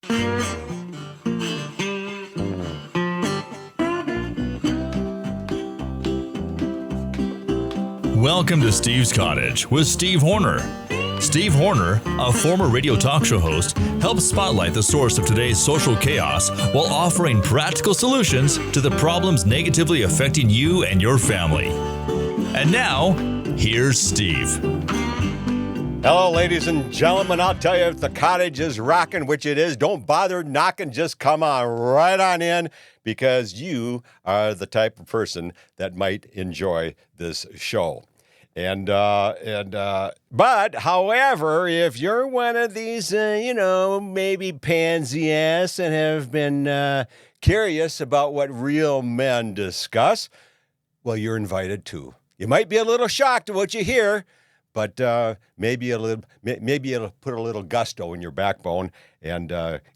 Welcome to Steve's Cottage with Steve Horner. Steve Horner, a former radio talk show host, helps spotlight the source of today's social chaos while offering practical solutions to the problems negatively affecting you and your family. And now, here's Steve. Hello, ladies and gentlemen. I'll tell you, if the cottage is rocking, which it is, don't bother knocking. Just come on right on in, because you are the type of person that might enjoy this show. But however, if you're one of these, maybe pansy ass and have been curious about what real men discuss, well, you're invited too. You might be a little shocked at what you hear, but maybe it'll put a little gusto in your backbone and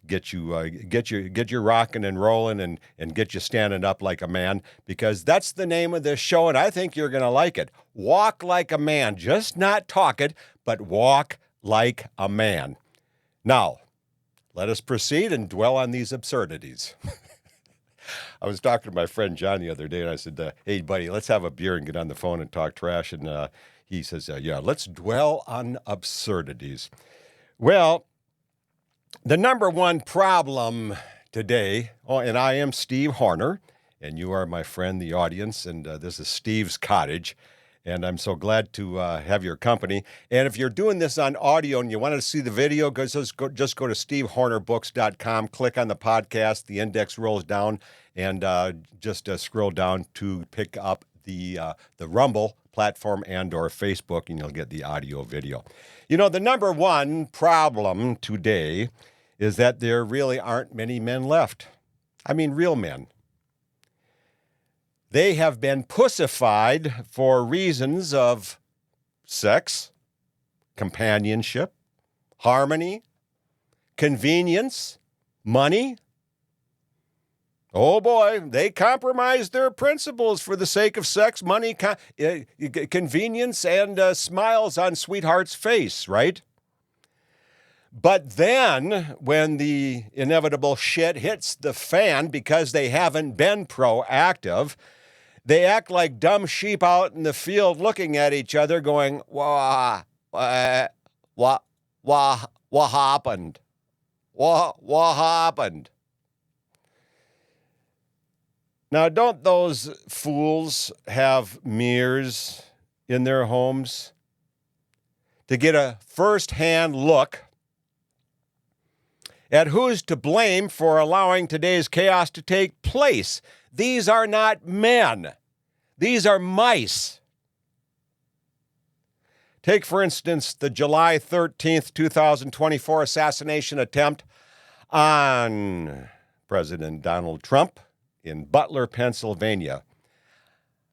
get you rocking and rolling and get you standing up like a man, because that's the name of this show, and I think you're going to like it. Walk like a man. Just not talk it, but walk like a man. Now, let us proceed and dwell on these absurdities. I was talking to my friend John the other day, and I said, hey, buddy, let's have a beer and get on the phone and talk trash. And he says, yeah, let's dwell on absurdities. Well, the number one problem today, and I am Steve Horner, and you are my friend, the audience, and this is Steve's Cottage, and I'm so glad to have your company. And if you're doing this on audio and you want to see the video, just go to stevehornerbooks.com, click on the podcast, the index rolls down, and just scroll down to pick up the Rumble platform and or Facebook, and you'll get the audio video. You know, the number one problem today is that there really aren't many men left. I mean, real men. They have been pussified for reasons of sex, companionship, harmony, convenience, money. Oh boy, they compromise their principles for the sake of sex, money, convenience, and smiles on sweetheart's face, right? But then, when the inevitable shit hits the fan because they haven't been proactive, they act like dumb sheep out in the field looking at each other going, what happened? What happened? Now, don't those fools have mirrors in their homes to get a first-hand look at who's to blame for allowing today's chaos to take place? These are not men. These are mice. Take, for instance, the July 13th, 2024 assassination attempt on President Donald Trump in Butler, Pennsylvania.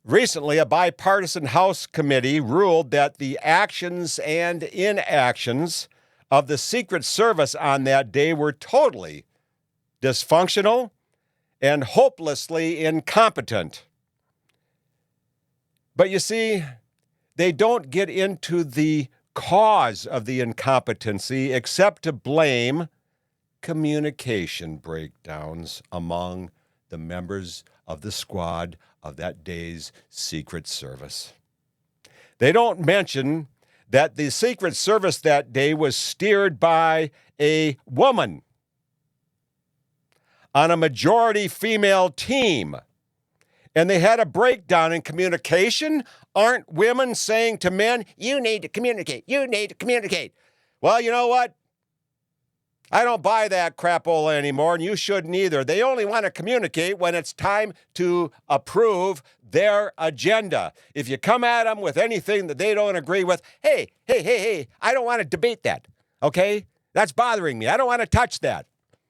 Recently, a bipartisan House committee ruled that the actions and inactions of the Secret Service on that day were totally dysfunctional and hopelessly incompetent. But you see, they don't get into the cause of the incompetency except to blame communication breakdowns among the members of the squad of that day's Secret Service. They don't mention that the Secret Service that day was steered by a woman on a majority female team, and they had a breakdown in communication. Aren't women saying to men, you need to communicate, you need to communicate? Well, you know what? I don't buy that crapola anymore, and you shouldn't either. They only want to communicate when it's time to approve their agenda. If you come at them with anything that they don't agree with, hey, I don't want to debate that, okay? That's bothering me. I don't want to touch that.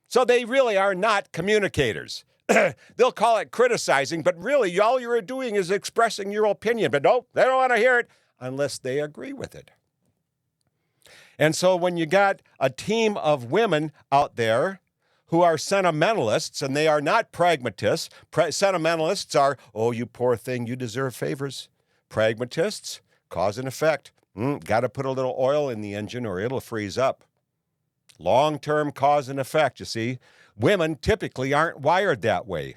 So they really are not communicators. They'll call it criticizing, but really all you're doing is expressing your opinion. But no, they don't want to hear it unless they agree with it. And so when you got a team of women out there who are sentimentalists, and they are not pragmatists. Sentimentalists are, oh, you poor thing, you deserve favors. Pragmatists, cause and effect. Got to put a little oil in the engine or it'll freeze up. long-term cause and effect, you see. Women typically aren't wired that way.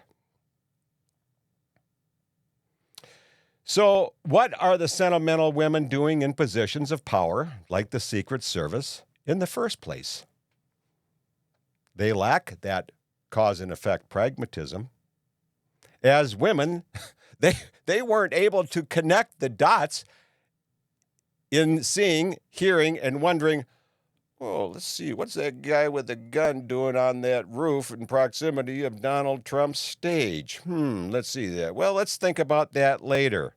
So what are the sentimental women doing in positions of power, like the Secret Service, in the first place? They lack that cause and effect pragmatism. As women, they weren't able to connect the dots in seeing, hearing, and wondering, oh, let's see, what's that guy with the gun doing on that roof in proximity of Donald Trump's stage? Let's see that. Well, let's think about that later.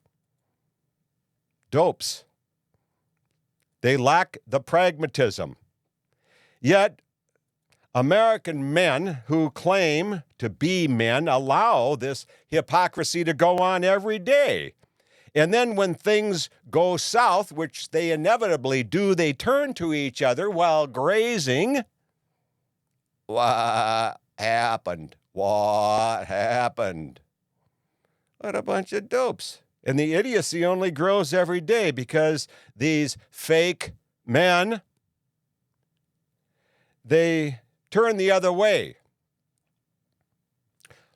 Dopes. They lack the pragmatism. Yet, American men who claim to be men allow this hypocrisy to go on every day. And then when things go south, which they inevitably do, they turn to each other while grazing. What happened? What happened? What a bunch of dopes. And the idiocy only grows every day because these fake men, they turn the other way.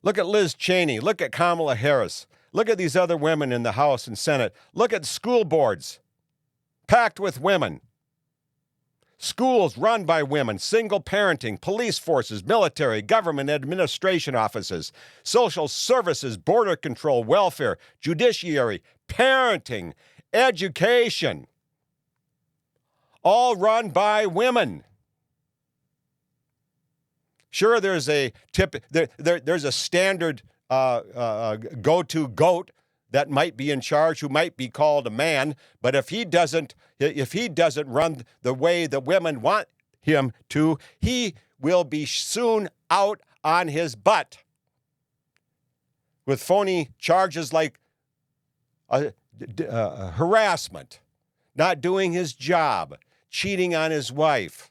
Look at Liz Cheney. Look at Kamala Harris. Look at these other women in the House and Senate. Look at school boards packed with women. Schools run by women, single parenting, police forces, military, government administration offices, social services, border control, welfare, judiciary, parenting, education, all run by women. Sure, there's a there's a standard go-to goat that might be in charge, who might be called a man, but if he doesn't run the way the women want him to, he will be soon out on his butt with phony charges like harassment, not doing his job, cheating on his wife,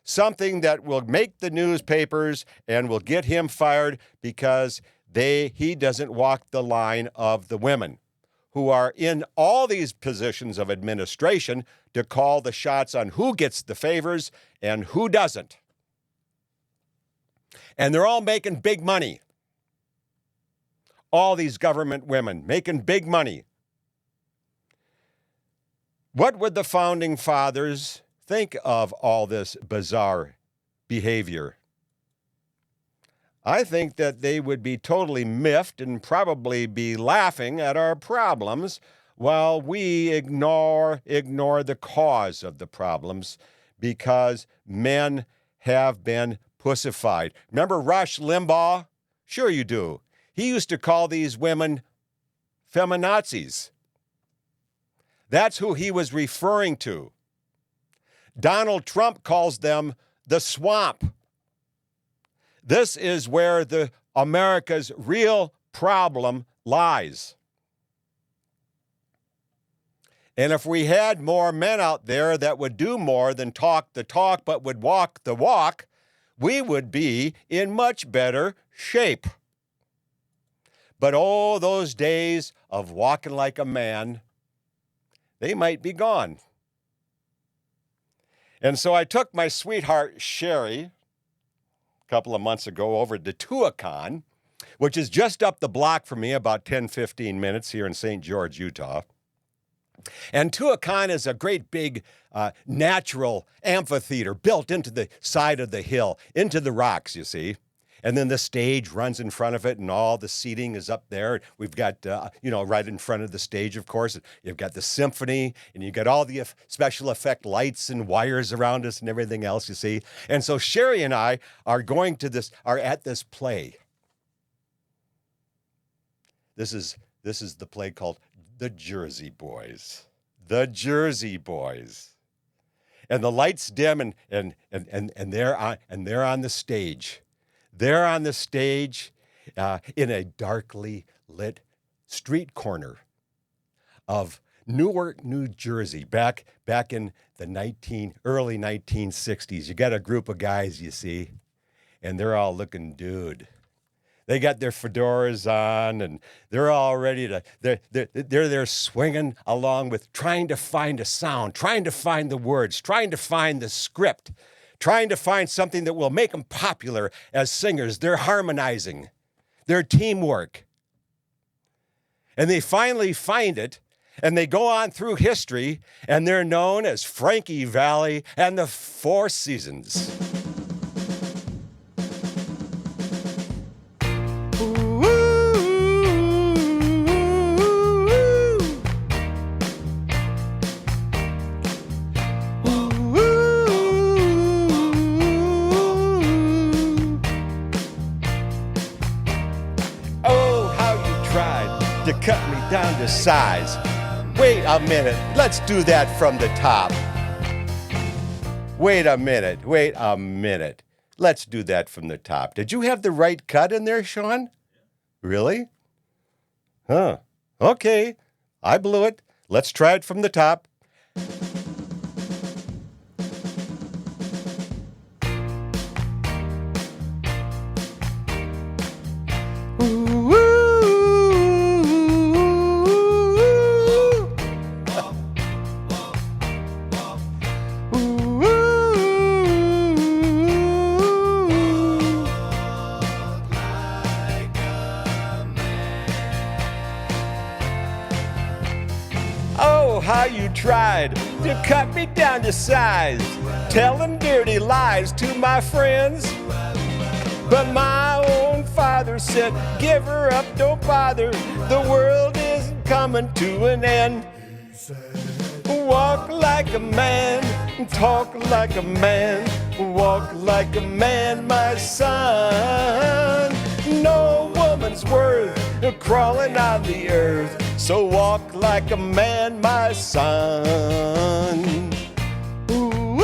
something that will make the newspapers and will get him fired because he doesn't walk the line of the women who are in all these positions of administration to call the shots on who gets the favors and who doesn't. And they're all making big money. All these government women making big money. What would the founding fathers think of all this bizarre behavior? I think that they would be totally miffed and probably be laughing at our problems while we ignore the cause of the problems because men have been pussified. Remember Rush Limbaugh? Sure you do. He used to call these women feminazis. That's who he was referring to. Donald Trump calls them the swamp. This is where America's real problem lies. And if we had more men out there that would do more than talk the talk but would walk the walk, we would be in much better shape. But oh, those days of walking like a man, they might be gone. And so I took my sweetheart Sherry a couple of months ago over to Tuacahn, which is just up the block from me, about 10-15 minutes here in St. George, Utah. And Tuacahn is a great big natural amphitheater built into the side of the hill, into the rocks, you see. And then the stage runs in front of it, and all the seating is up there. We've got, right in front of the stage, of course, you've got the symphony, and you've got all the special effect lights and wires around us and everything else, you see. And so Sherry and I are at this play. This is the play called The Jersey Boys. The Jersey Boys. And the lights dim, and they're on the stage. They're on the stage in a darkly lit street corner of Newark, New Jersey, back in the early 1960s. You got a group of guys, you see, and they're all looking dude. They got their fedoras on, and they're all ready to, they're there swinging along with trying to find a sound, trying to find the words, trying to find the script, trying to find something that will make them popular as singers. They're harmonizing, their teamwork. And they finally find it, and they go on through history, and they're known as Frankie Valli and the Four Seasons. To cut me down to size. Wait a minute, let's do that from the top. Wait a minute. Let's do that from the top. Did you have the right cut in there, Sean? Really? Huh. Okay, I blew it. Let's try it from the top. How you tried to cut me down to size, telling dirty lies to my friends. But my own father said, give her up, don't bother, the world isn't coming to an end. Walk like a man, talk like a man, walk like a man, my son. No woman's worth crawling on the earth, so walk like a man, my son. Ooh, ooh,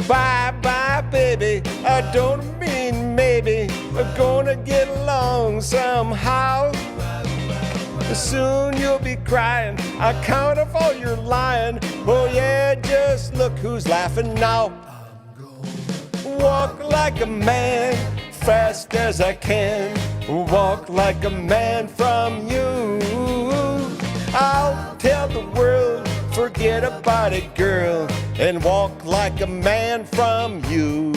bye, baby, I don't mean maybe, we're gonna get along somehow. Soon you'll be crying, I count off all your lying. Oh yeah, just look who's laughing now. Walk like a man, fast as I can. Walk like a man from you. I'll tell the world, forget about it, girl, and walk like a man from you.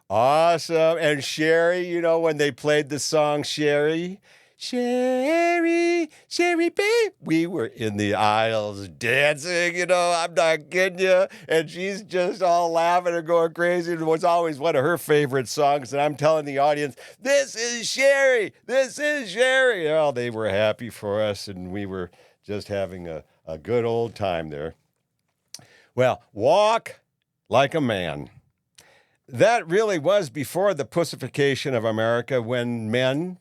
Awesome. And Sherry, you know, when they played the song Sherry, babe, we were in the aisles dancing, you know, I'm not kidding you. And she's just all laughing and going crazy. It was always one of her favorite songs. And I'm telling the audience, this is Sherry. Well, they were happy for us, and we were just having a good old time there. Well, walk like a man. That really was before the pussification of America, when men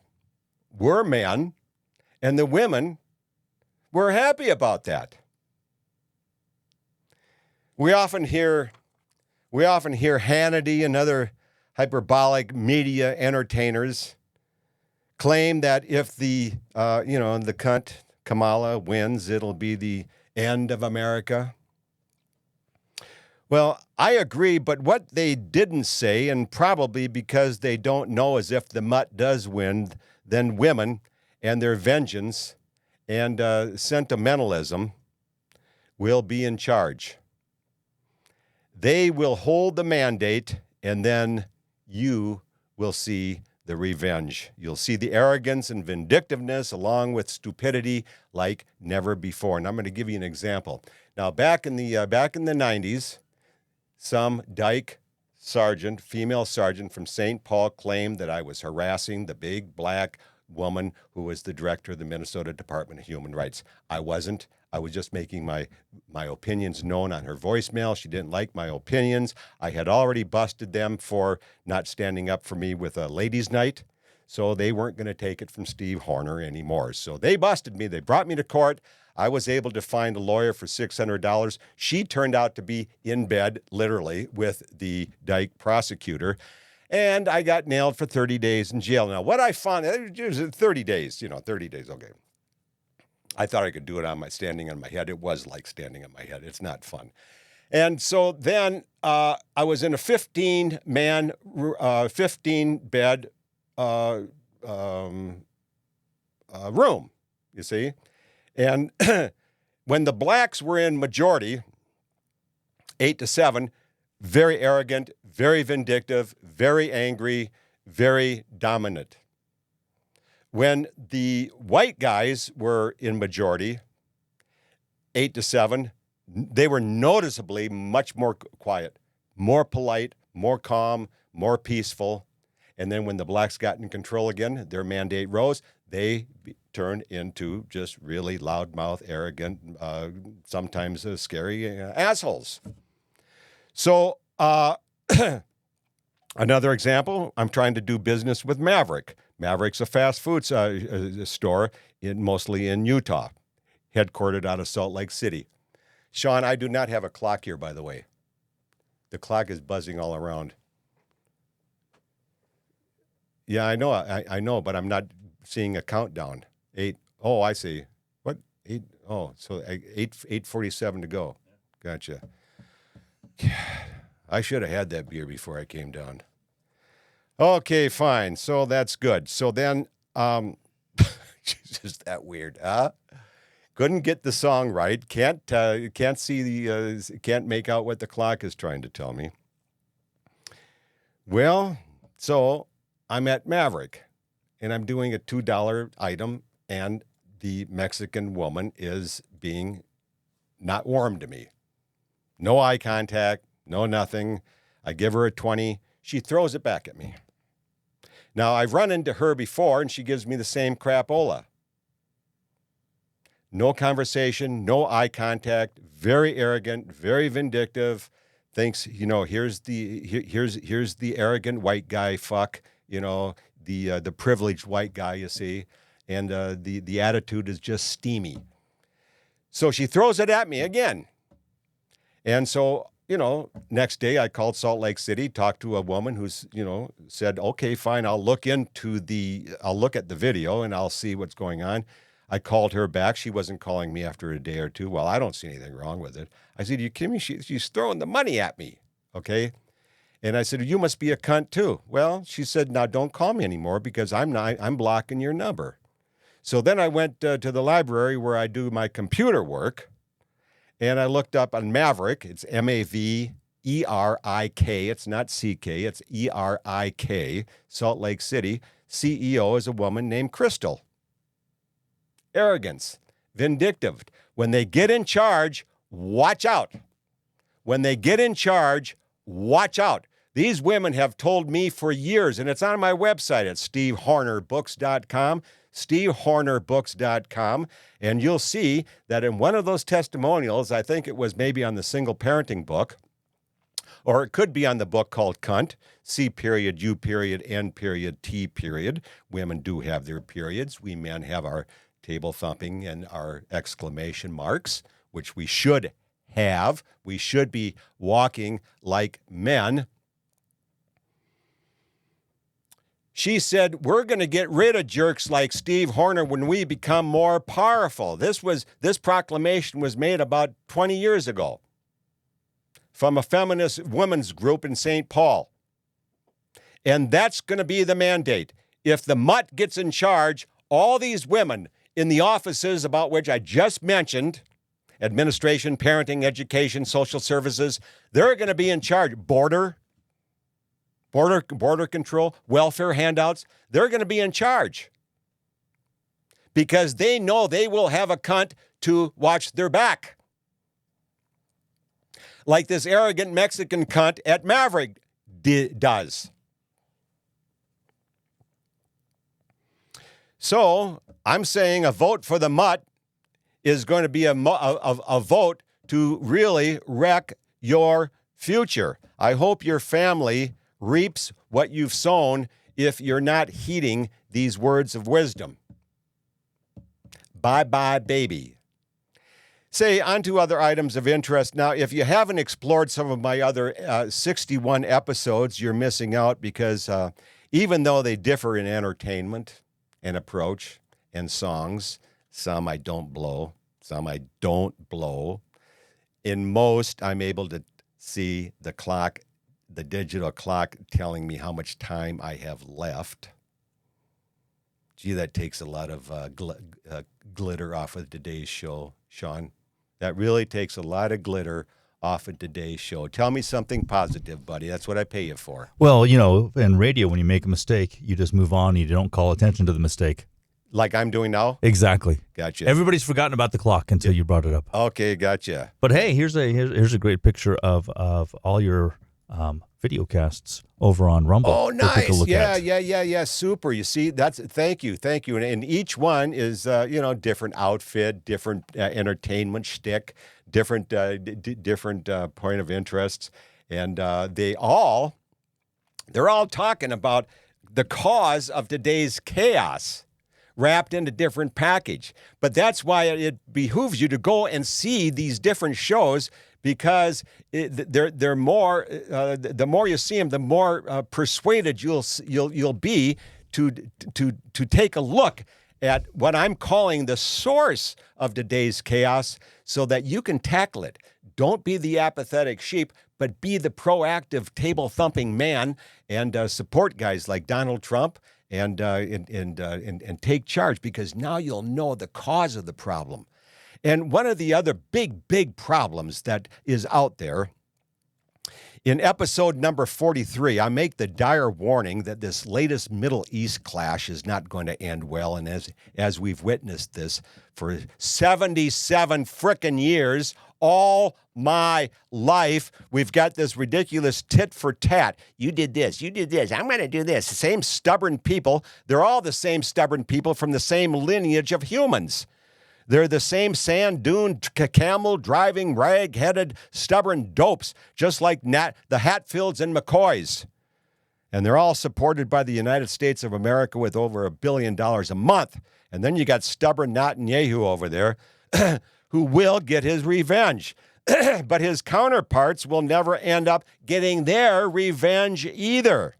were men and the women were happy about that. We often hear Hannity and other hyperbolic media entertainers claim that if the cunt Kamala wins, it'll be the end of America. Well, I agree, but what they didn't say, and probably because they don't know as if the mutt does win, then women and their vengeance and sentimentalism will be in charge. They will hold the mandate, and then you will see the revenge. You'll see the arrogance and vindictiveness along with stupidity like never before. And I'm going to give you an example. Now, back in the 90s, some dyke sergeant, female sergeant from St. Paul, claimed that I was harassing the big black woman who was the director of the Minnesota Department of Human Rights. I wasn't. I was just making my opinions known on her voicemail. She didn't like my opinions. I had already busted them for not standing up for me with a ladies' night. So they weren't going to take it from Steve Horner anymore. So they busted me. They brought me to court. I was able to find a lawyer for $600. She turned out to be in bed, literally, with the Dyke prosecutor. And I got nailed for 30 days in jail. Now, what I found, it was 30 days, 30 days, okay. I thought I could do it standing on my head. It was like standing on my head. It's not fun. And so then I was in a 15-bed room, you see. And when the blacks were in majority, 8-7, very arrogant, very vindictive, very angry, very dominant. When the white guys were in majority, 8-7, they were noticeably much more quiet, more polite, more calm, more peaceful. And then when the blacks got in control again, their mandate rose, they turned into just really loudmouth, arrogant, sometimes scary assholes. So another example, I'm trying to do business with Maverick. Maverick's a fast food store mostly in Utah, headquartered out of Salt Lake City. Sean, I do not have a clock here, by the way. The clock is buzzing all around. Yeah, I know, I know, but I'm not seeing a countdown. 8. Oh, I see. What? 8. Oh, so 8:47 to go. Gotcha. I should have had that beer before I came down. Okay, fine. So that's good. So then, just that weird, huh? Couldn't get the song right. Can't see can't make out what the clock is trying to tell me. Well, so I'm at Maverick, and I'm doing a $2 item, and the Mexican woman is being not warm to me. No eye contact, no nothing. I give her a 20. She throws it back at me. Now, I've run into her before, and she gives me the same crapola. No conversation, no eye contact, very arrogant, very vindictive. Thinks, here's the arrogant white guy fuck, the privileged white guy, you see, and the attitude is just steamy. So she throws it at me again. And so, next day I called Salt Lake City, talked to a woman who's, said, okay, fine, I'll look at the video and I'll see what's going on. I called her back. She wasn't calling me after a day or two. Well, I don't see anything wrong with it. I said, you kidding me? She's throwing the money at me. Okay. And I said, you must be a cunt too. Well, she said, now don't call me anymore because I'm blocking your number. So then I went to the library where I do my computer work. And I looked up on Maverick. It's Maverik. It's not CK. It's ERIK. Salt Lake City. CEO is a woman named Crystal. Arrogance. Vindictive. When they get in charge, watch out. When they get in charge, watch out. These women have told me for years, and it's on my website at stevehornerbooks.com. stevehornerbooks.com, and you'll see that in one of those testimonials, I think it was maybe on the single parenting book, or it could be on the book called Cunt, C period, U period, N period, T period. Women do have their periods. We men have our table thumping and our exclamation marks, which we should have. We should be walking like men. She said, we're going to get rid of jerks like Steve Horner when we become more powerful. This proclamation was made about 20 years ago from a feminist women's group in St. Paul. And that's going to be the mandate. If the mutt gets in charge, all these women in the offices about which I just mentioned, administration, parenting, education, social services, they're going to be in charge. Border control, welfare handouts, they're going to be in charge because they know they will have a cunt to watch their back. Like this arrogant Mexican cunt at Maverick does. So I'm saying a vote for the mutt is going to be a vote to really wreck your future. I hope your family reaps what you've sown if you're not heeding these words of wisdom. Bye-bye, baby. Say, on to other items of interest. Now, if you haven't explored some of my other 61 episodes, you're missing out because even though they differ in entertainment and approach and songs, some I don't blow, some I don't blow. In most, I'm able to see the clock, the digital clock telling me how much time I have left. Gee, that takes a lot of glitter off of today's show, Sean. That really takes a lot of glitter off of today's show. Tell me something positive, buddy. That's what I pay you for. Well, you know, in radio, when you make a mistake, you just move on. You don't call attention to the mistake. Like I'm doing now? Exactly. Gotcha. Everybody's forgotten about the clock until you brought it up. Okay, gotcha. But hey, here's a great picture of all your video casts over on Rumble. Oh, Go take a nice. look at. Yeah. Super. You see, thank you. And each one is, different outfit, different entertainment shtick, different point of interest. And they're all talking about the cause of today's chaos wrapped in a different package. But that's why it behooves you to go and see these different shows, because they're more. The more you see them, the more persuaded you'll be to take a look at what I'm calling the source of today's chaos, so that you can tackle it. Don't be the apathetic sheep, but be the proactive, table-thumping man, and support guys like Donald Trump, and take charge, because now you'll know the cause of the problem. And one of the other big problems that is out there, in episode number 43, I make the dire warning that this latest Middle East clash is not going to end well. And as we've witnessed this for 77 frickin' years, all my life, we've got this ridiculous tit for tat. You did this, I'm going to do this. The same stubborn people. They're all the same stubborn people from the same lineage of humans. They're the same sand dune, camel-driving, rag-headed, stubborn dopes, just like the Hatfields and McCoys. And they're all supported by the United States of America with over $1 billion a month. And then you got stubborn Netanyahu over there who will get his revenge. But his counterparts will never end up getting their revenge either.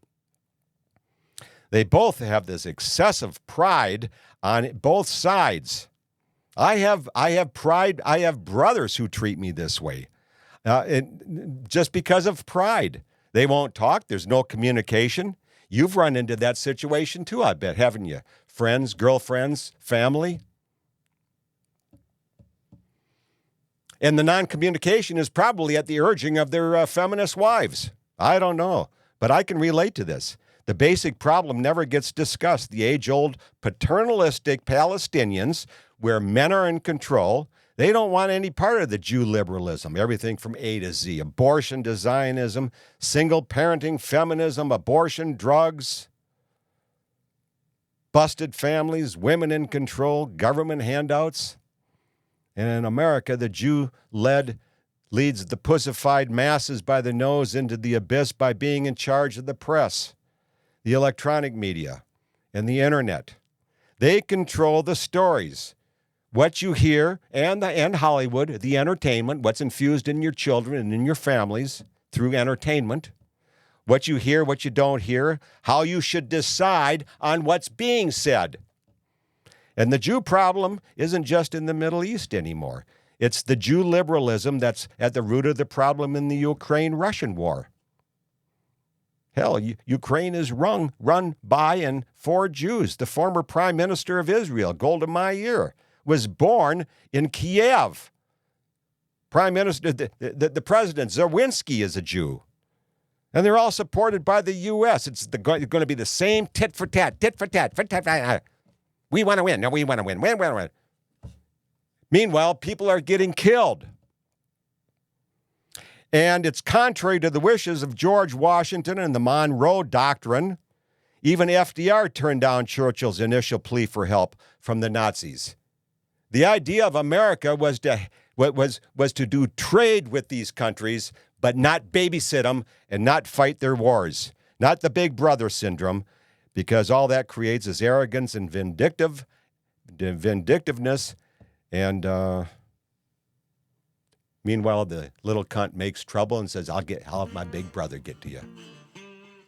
They both have this excessive pride on both sides. I have pride. I have brothers who treat me this way, just because of pride. They won't talk. There's no communication. You've run into that situation too, I bet, haven't you? Friends, girlfriends, family. And the non-communication is probably at the urging of their feminist wives. I don't know, but I can relate to this. The basic problem never gets discussed. The age-old paternalistic Palestinians, where men are in control, they don't want any part of the Jew liberalism, everything from A to Z, abortion to Zionism, single parenting, feminism, abortion, drugs, busted families, women in control, government handouts. And in America, the Jew leads the pussified masses by the nose into the abyss by being in charge of the press, the electronic media, and the internet. They control the stories, what you hear, and Hollywood, the entertainment, what's infused in your children and in your families through entertainment, what you hear, what you don't hear, how you should decide on what's being said. And the Jew problem isn't just in the Middle East anymore. It's the Jew liberalism that's at the root of the problem in the Ukraine-Russian war. Hell, Ukraine is run by and for Jews. The former Prime Minister of Israel, Golda Meir, was born in Kiev. Prime Minister, the President, Zelensky, is a Jew. And they're all supported by the U.S. It's going to be the same tit for tat. We want to win. No, we want to win. We want to win. Meanwhile, people are getting killed. And it's contrary to the wishes of George Washington and the Monroe Doctrine. Even FDR turned down Churchill's initial plea for help from the Nazis. The idea of America was to do trade with these countries, but not babysit them and not fight their wars. Not the big brother syndrome, because all that creates is arrogance and vindictiveness. And meanwhile, the little cunt makes trouble and says, I'll have my big brother get to you.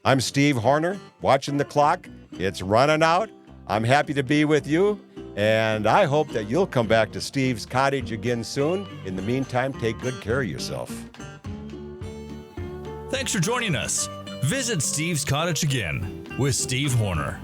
I'm Steve Horner, watching the clock. It's running out. I'm happy to be with you, and I hope that you'll come back to Steve's Cottage again soon. In the meantime, take good care of yourself. Thanks for joining us. Visit Steve's Cottage again with Steve Horner.